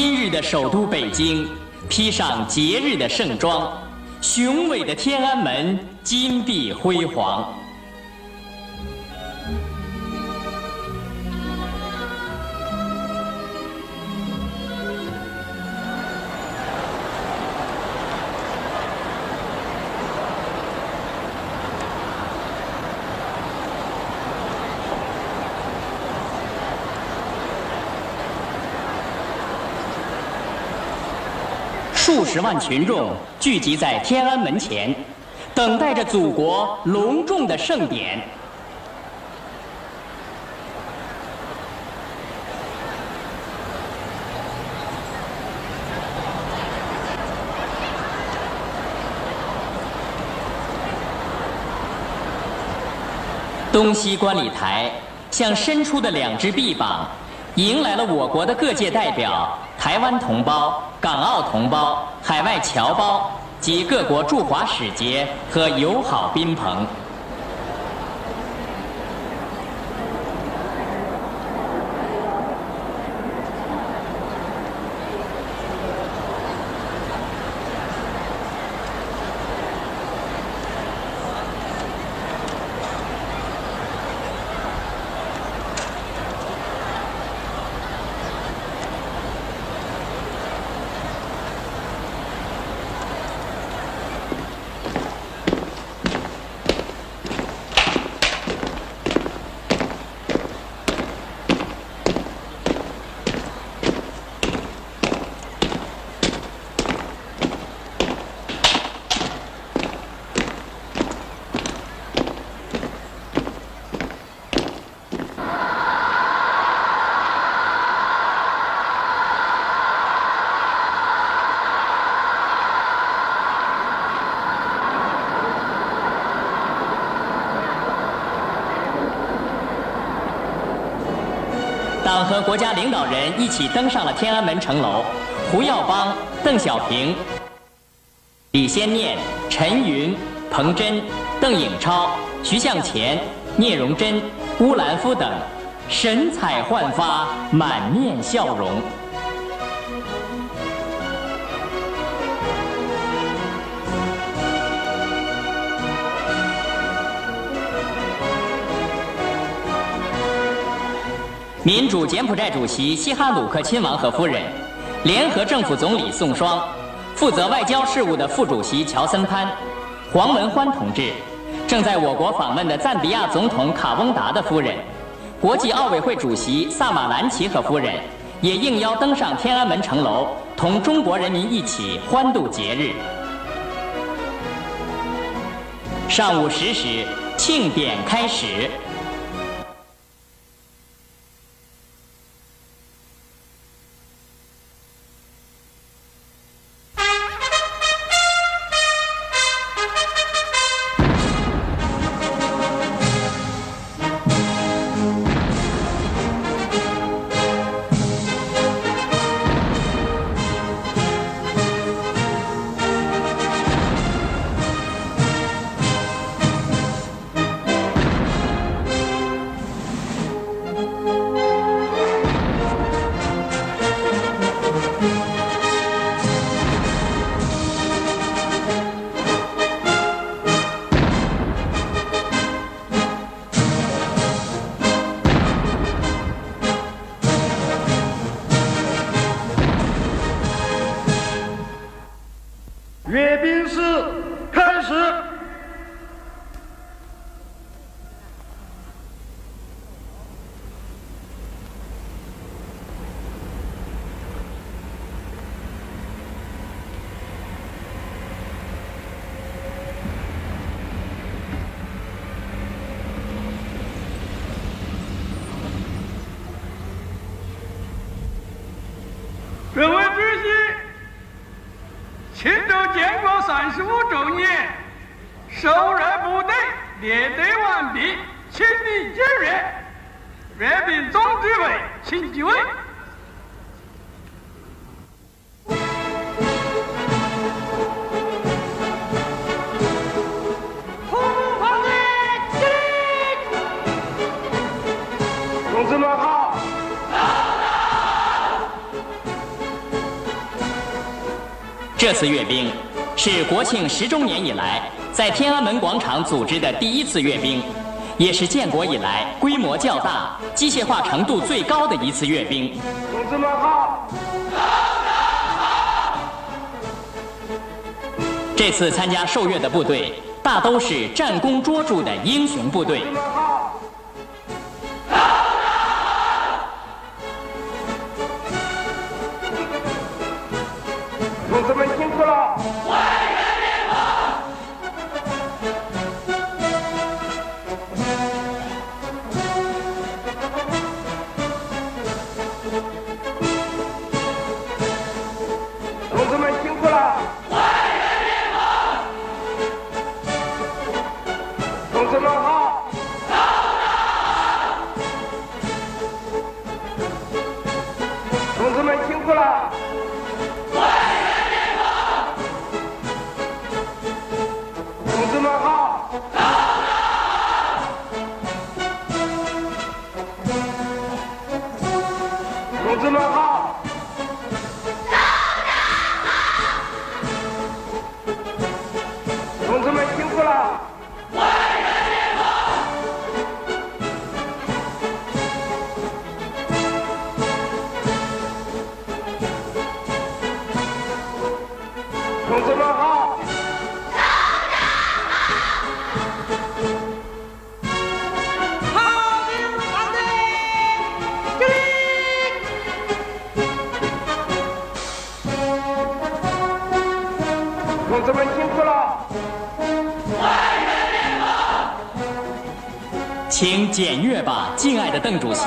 今日的首都北京，披上节日的盛装，雄伟的天安门金碧辉煌。数十万群众聚集在天安门前，等待着祖国隆重的盛典。东西观礼台像伸出的两只臂膀，迎来了我国的各界代表、台湾同胞、港澳同胞、海外侨胞及各国驻华使节和友好宾朋。党和国家领导人一起登上了天安门城楼，胡耀邦、邓小平、李先念、陈云、彭真、邓颖超、徐向前、聂荣臻、乌兰夫等，神采焕发，满面笑容。民主柬埔寨主席西哈努克亲王和夫人，联合政府总理宋双，负责外交事务的副主席乔森潘，黄文欢同志，正在我国访问的赞比亚总统卡翁达的夫人，国际奥委会主席萨马兰奇和夫人，也应邀登上天安门城楼，同中国人民一起欢度节日。上午10时，庆典开始。阅兵式开始。各位主席，庆祝建国35周年，首任部队列队完毕，请立检阅。阅兵总指挥，请就位。同志们好！这次阅兵是国庆10周年以来在天安门广场组织的第一次阅兵，也是建国以来规模较大、机械化程度最高的一次阅兵。同志们好！这次参加受阅的部队大都是战功卓著的英雄部队。同志们辛苦了！同志们辛苦了！同志们好！同志们辛苦了！同志们好！同志们好！同志们辛苦了！同志们好！同志们辛苦了！请检阅吧，敬爱的邓主席，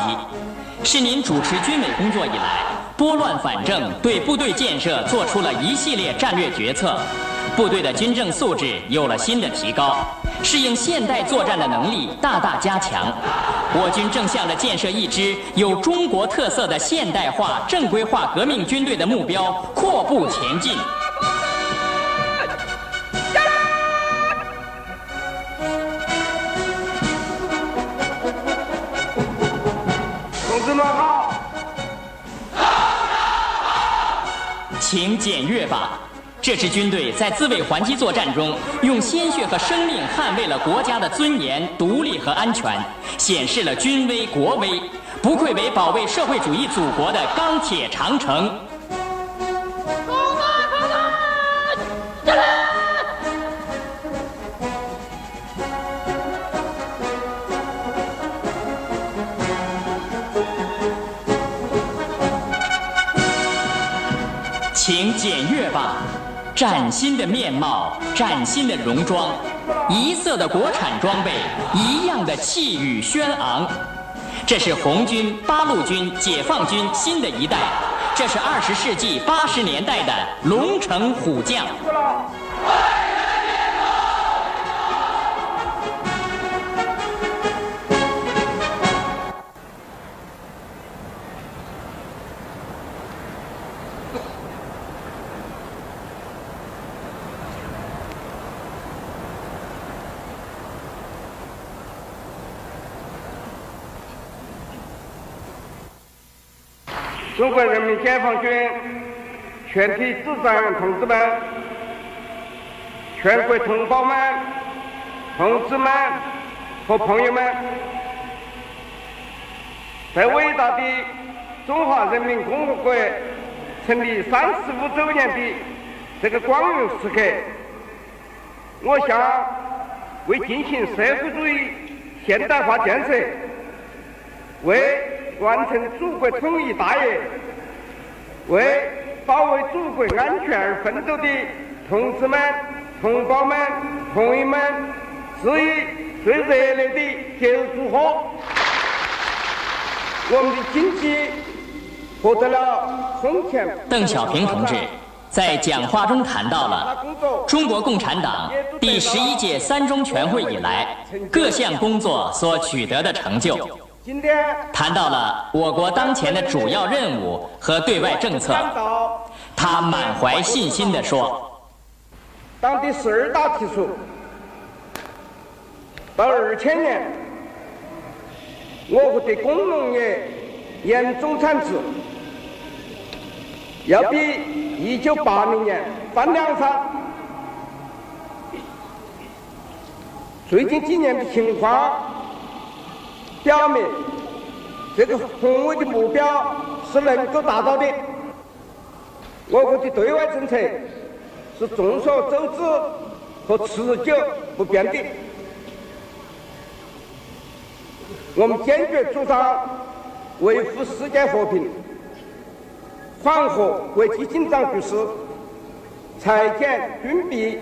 是您主持军委工作以来，拨乱反正，对部队建设做出了一系列战略决策，部队的军政素质有了新的提高，适应现代作战的能力大大加强。我军正向着建设一支有中国特色的现代化、正规化革命军队的目标阔步前进。同志们好！请检阅吧，这支军队在自卫还击作战中，用鲜血和生命捍卫了国家的尊严、独立和安全，显示了军威国威，不愧为保卫社会主义祖国的钢铁长城。请检阅吧，崭新的面貌，崭新的戎装，一色的国产装备，一样的气宇轩昂。这是红军、八路军、解放军新的一代，这是20世纪80年代的龙城虎将。中国人民解放军全体指战同志们、全国同胞们、同志们和朋友们，在伟大的中华人民共和国成立35周年的这个光荣时刻，我想为进行社会主义现代化建设，为完成祖国统一大业，为保卫祖国安全而奋斗的同志们、同胞们、朋友们，致以最热烈的节日祝贺。我们的经济获得了空前。邓小平同志在讲话中谈到了中国共产党第11届3中全会以来各项工作所取得的成就，谈到了我国当前的主要任务和对外政策。他满怀信心地说：党的12大提出，到2000年，我国的工农业严重产值要比1980年翻2番。最近几年的情况表明，这个宏伟的目标是能够达到的。我国的对外政策是众所周知和持久不变的。我们坚决主张维护世界和平，缓和国际紧张局势，裁减军备。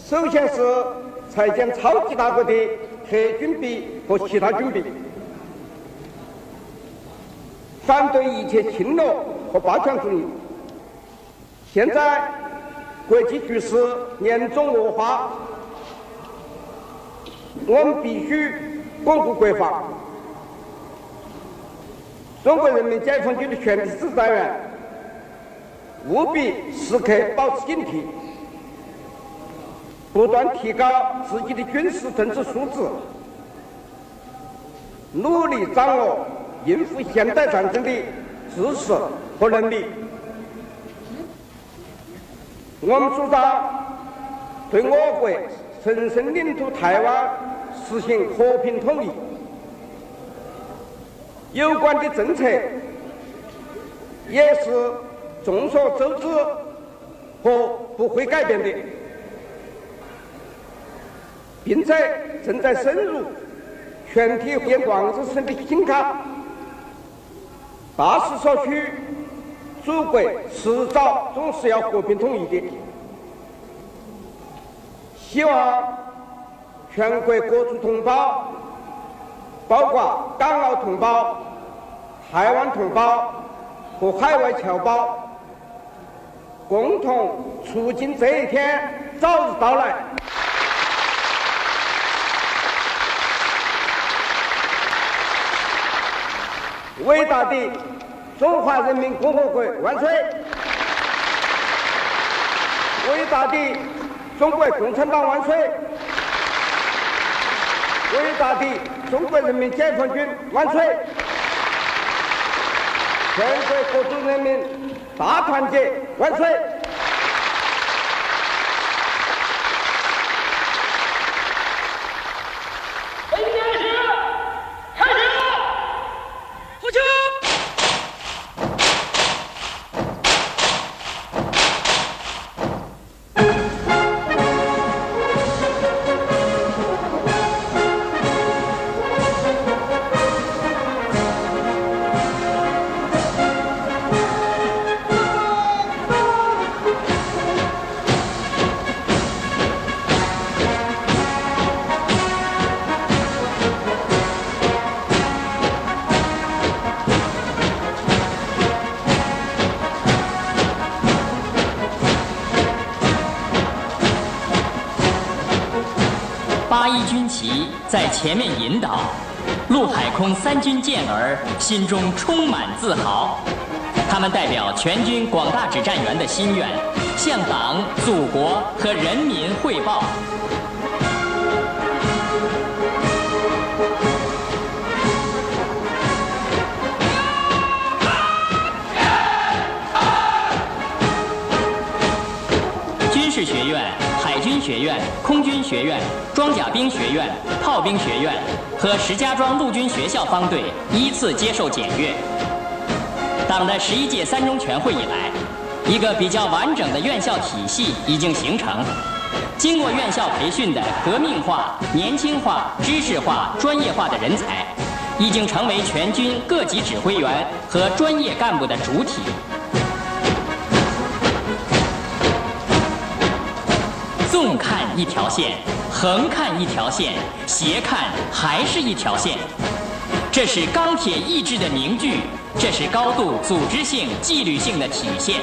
首先是裁减超级大国的核军备和其他军备，反对一切侵略和霸权主义。现在国际局势严重恶化，我们必须巩固国防。中国人民解放军的全体指导员务必时刻保持警惕，不断提高自己的军事政治素质，努力掌握应付现代战争的知识和能力。我们主张对我国神圣领土台湾实行和平统一，有关的政策也是众所周知和不会改变的，并且正在深入全体沿广州省的心坎，大势所趋，祖国迟早总是要和平统一的。希望全国各族同胞，包括港澳同胞、台湾同胞和海外侨胞，共同促进这一天早日到来。伟大的中华人民共和国万岁！伟大的中国共产党万岁！伟大的中国人民解放军万岁！全国各族人民大团结万岁！8·1军旗在前面引导，陆海空3军健儿心中充满自豪。他们代表全军广大指战员的心愿，向党、祖国和人民汇报。军事学院、海军学院、空军学院、装甲兵学院、炮兵学院和石家庄陆军学校方队依次接受检阅。党的11届3中全会以来，一个比较完整的院校体系已经形成。经过院校培训的革命化、年轻化、知识化、专业化的人才，已经成为全军各级指挥员和专业干部的主体。纵看一条线，横看一条线，斜看还是一条线。这是钢铁意志的凝聚，这是高度组织性、纪律性的体现。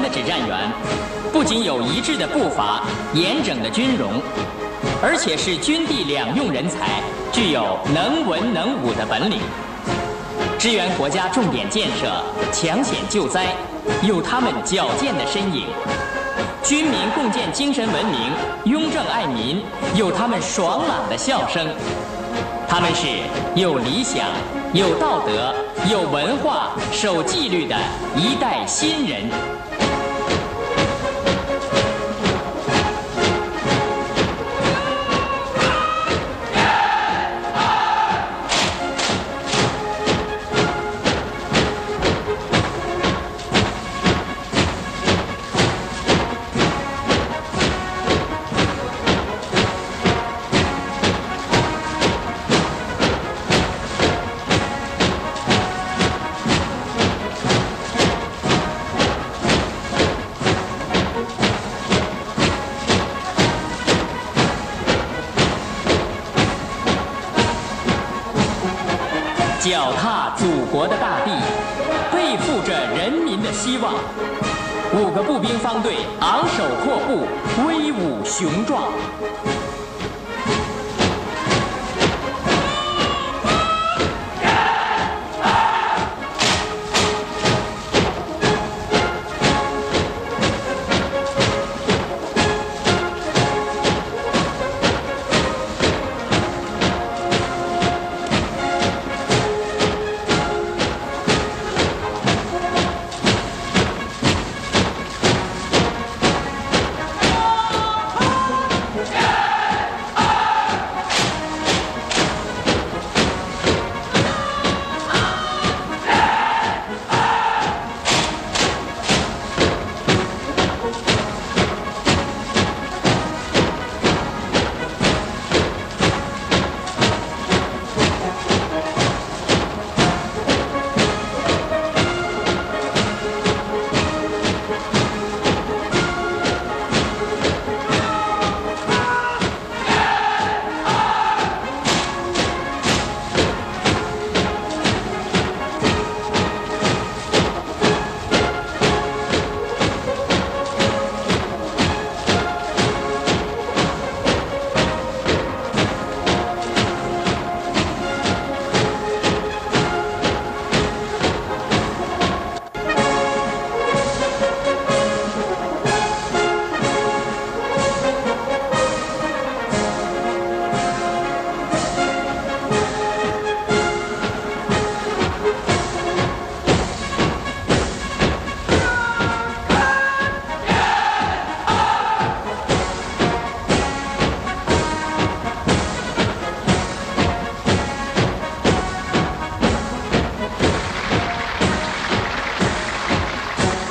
的指战员不仅有一致的步伐、严整的军容，而且是军地两用人才，具有能文能武的本领。支援国家重点建设、抢险救灾，有他们矫健的身影；军民共建精神文明、雍正爱民，有他们爽朗的笑声。他们是有理想、有道德、有文化、守纪律的一代新人。脚踏祖国的大地，背负着人民的希望。5个步兵方队昂首阔步，威武雄壮。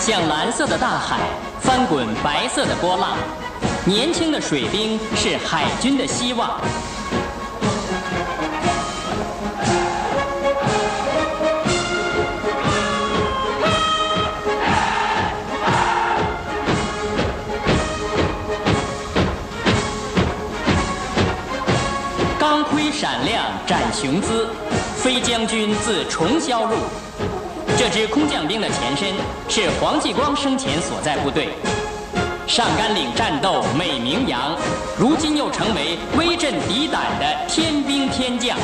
像蓝色的大海，翻滚白色的波浪。年轻的水兵是海军的希望。钢盔闪亮展雄姿，飞将军自重霄入。这支空降兵的前身是黄继光生前所在部队，上甘岭战斗美名扬，如今又成为威震敌胆的天兵天将。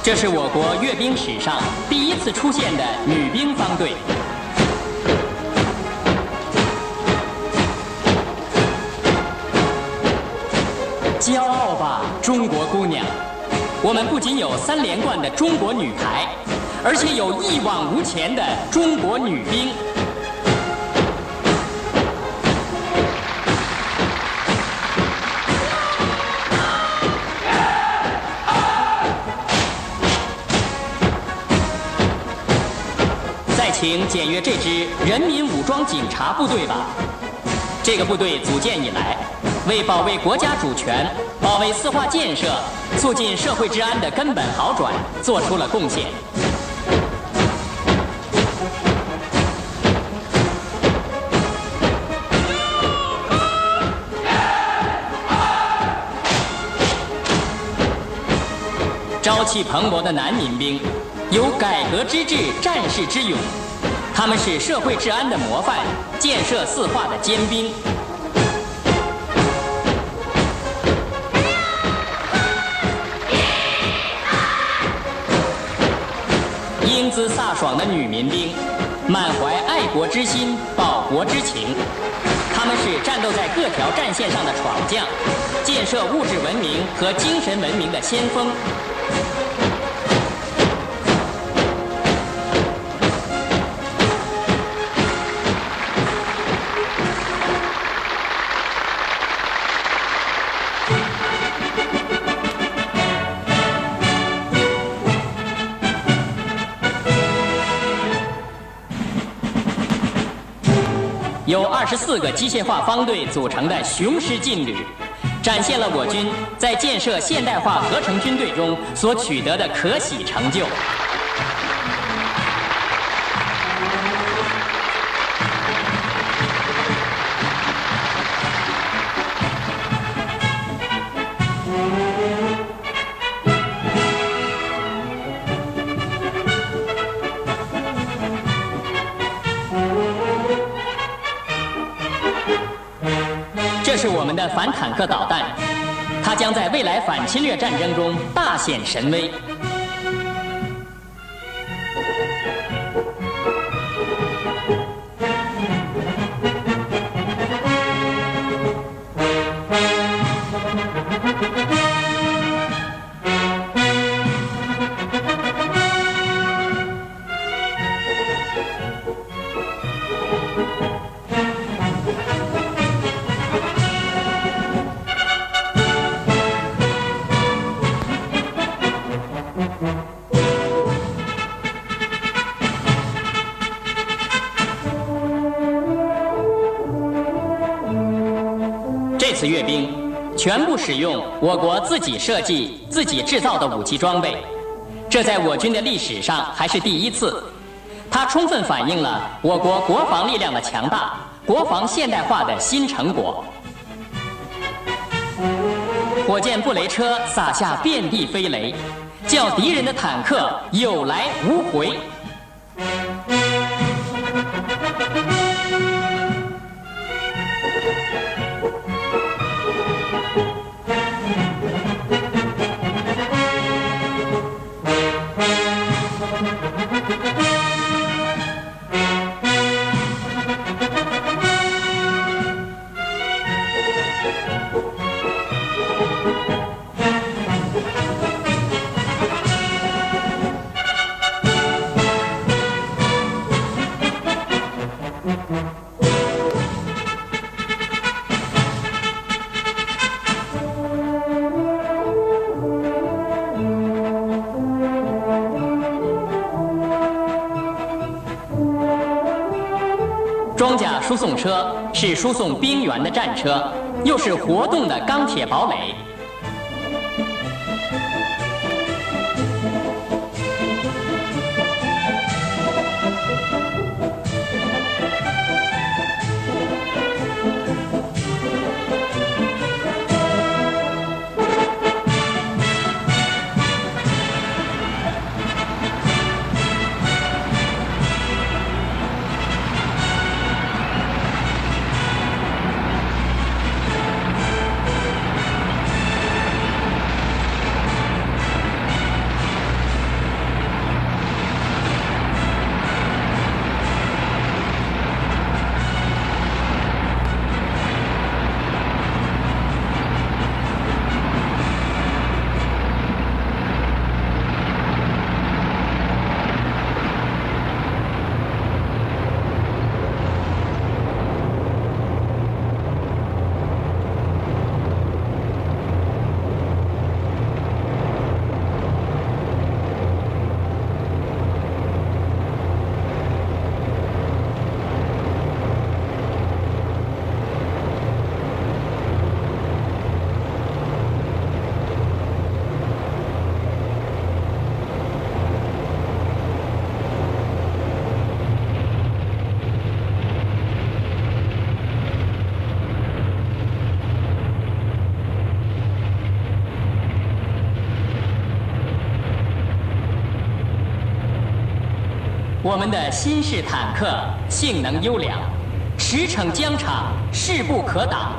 这是我国阅兵史上第一次出现的女兵方队。骄傲吧，中国姑娘！我们不仅有3连冠的中国女排，而且有一往无前的中国女兵。请检阅这支人民武装警察部队吧。这个部队组建以来，为保卫国家主权、保卫四化建设、促进社会治安的根本好转做出了贡献。朝气蓬勃的男民兵，有改革之志、战士之勇，他们是社会治安的模范，建设四化的尖兵。英姿飒爽的女民兵，满怀爱国之心、报国之情。他们是战斗在各条战线上的闯将，建设物质文明和精神文明的先锋。由24个机械化方队组成的雄狮劲旅，展现了我军在建设现代化合成军队中所取得的可喜成就。这是我们的反坦克导弹，它将在未来反侵略战争中大显神威。这次阅兵全部使用我国自己设计、自己制造的武器装备，这在我军的历史上还是第一次。它充分反映了我国国防力量的强大，国防现代化的新成果。火箭布雷车撒下遍地飞雷，叫敌人的坦克有来无回。装甲输送车是输送兵员的战车，又是活动的钢铁堡垒。我们的新式坦克性能优良，驰骋疆场，势不可挡。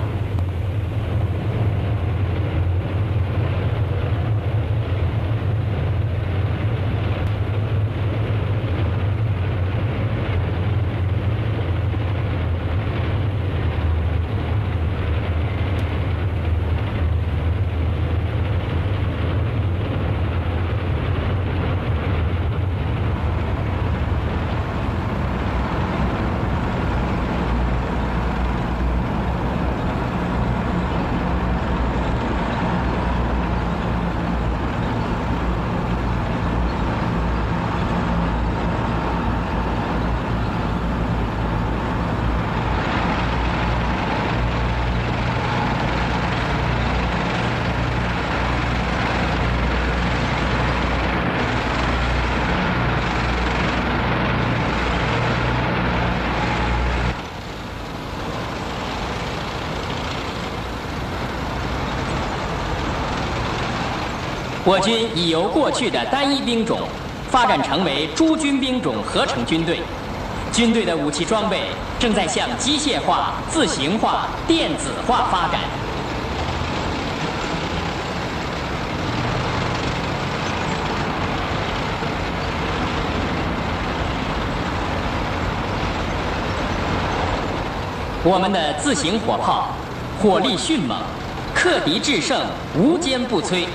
我军已由过去的单一兵种发展成为诸军兵种合成军队，军队的武器装备正在向机械化、自行化、电子化发展。我们的自行火炮火力迅猛，克敌制胜，无坚不摧。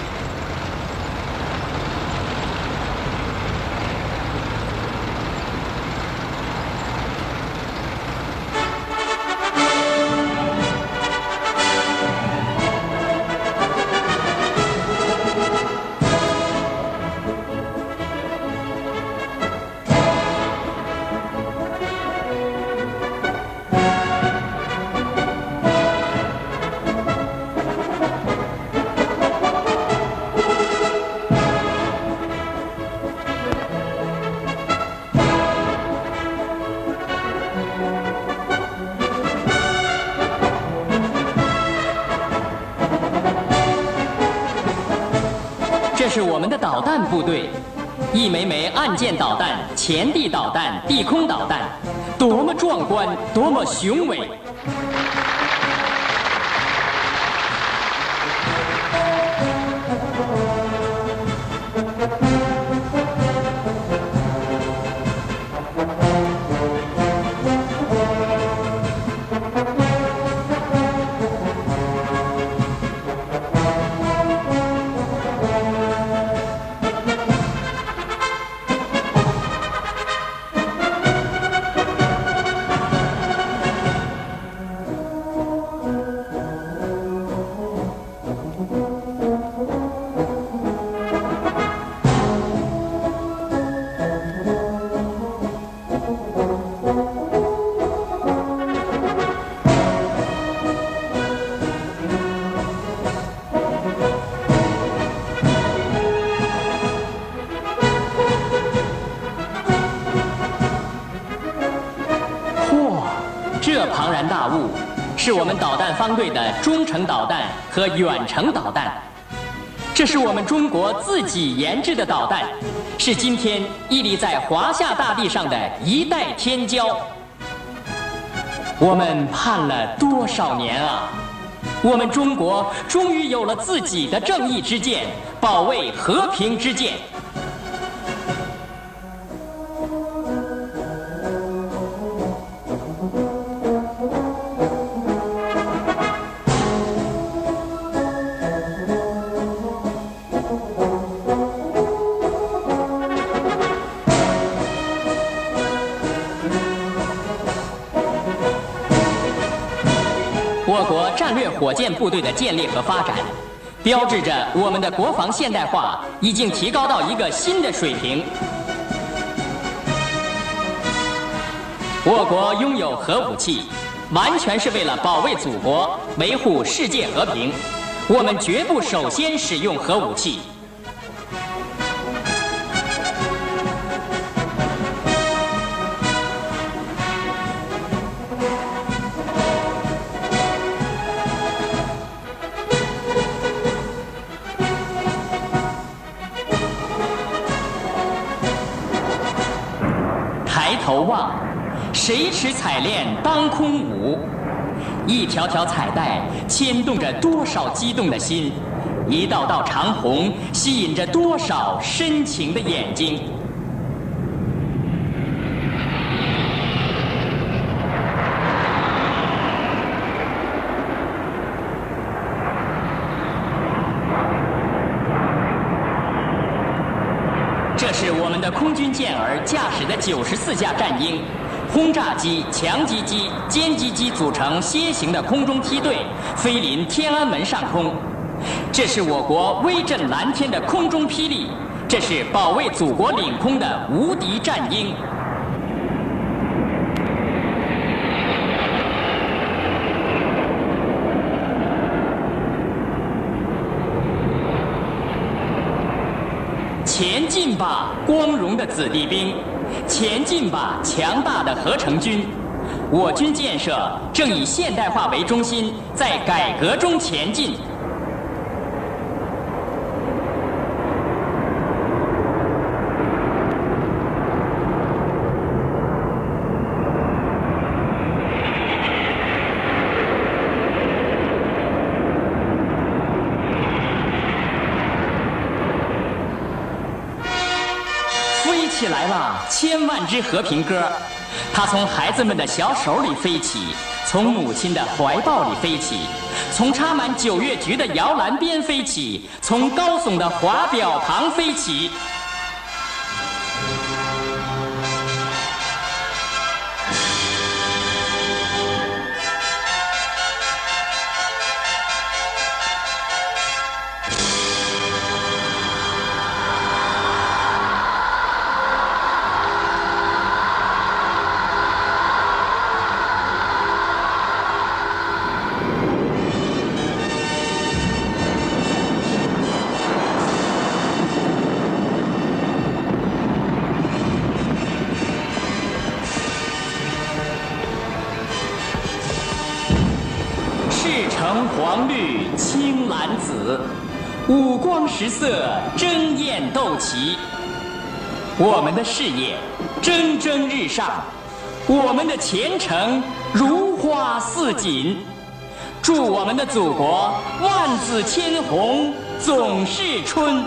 这是我们的导弹部队，一枚枚岸舰导弹、前地导弹、地空导弹，多么壮观，多么雄伟！这庞然大物是我们导弹方队的中程导弹和远程导弹，这是我们中国自己研制的导弹，是今天屹立在华夏大地上的一代天骄。我们盼了多少年啊！我们中国终于有了自己的正义之剑，保卫和平之剑。我国战略火箭部队的建立和发展，标志着我们的国防现代化已经提高到一个新的水平。我国拥有核武器，完全是为了保卫祖国、维护世界和平。我们绝不首先使用核武器。头望，谁持彩链当空舞？一条条彩带牵动着多少激动的心，一道道长虹吸引着多少深情的眼睛。这是我们的空军健儿驾驶的94架战鹰，轰炸机、强击机、歼击机组成楔形的空中梯队，飞临天安门上空。这是我国威震蓝天的空中霹雳，这是保卫祖国领空的无敌战鹰。前进吧，光荣的子弟兵！前进吧，强大的合成军！我军建设正以现代化为中心，在改革中前进。起来了，千万支和平歌，它从孩子们的小手里飞起，从母亲的怀抱里飞起，从插满9月菊的摇篮边飞起，从高耸的华表旁飞起。黄绿青蓝紫，五光十色，争艳斗奇。我们的事业蒸蒸日上，我们的前程如花似锦。祝我们的祖国万紫千红，总是春。